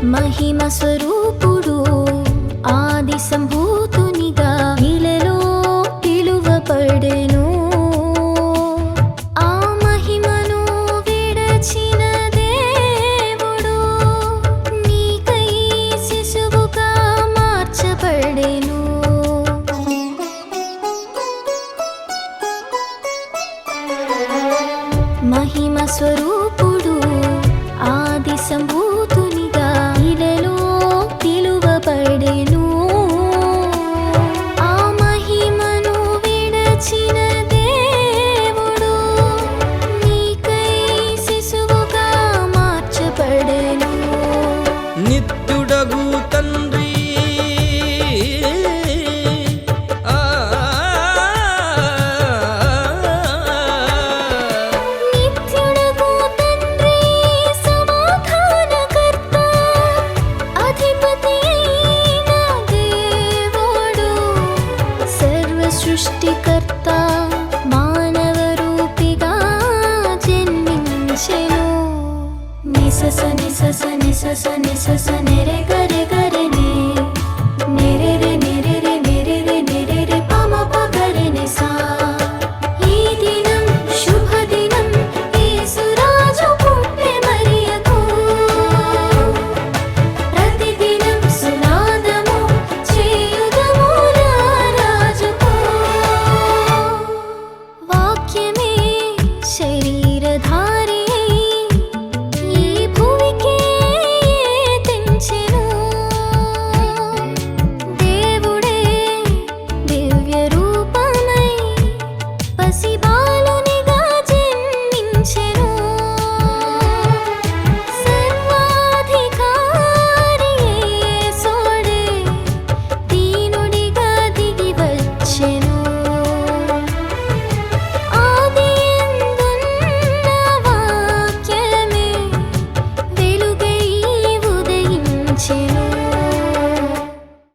మహిమ స్వరూపుడు ఆది సంభూతునిగా ఇలలో పిలువబడెను. ఆ మహిమను విడచిన దేవుడు నీకై శిశువుగా మార్చబడెను. మహిమ స్వరూపుడు ఆది సంభూతునిగా ఇలలో పిలువబడెను. ఆ మహిమను విడచిన దేవుడు నీకై శిశువుగా మార్చబడెను. నిత్యుడగు తండ్రి సృష్టికర్త మానవ రూపిగా జన్మించెను. నిసస నిసస నిసస నిసస నెరెగ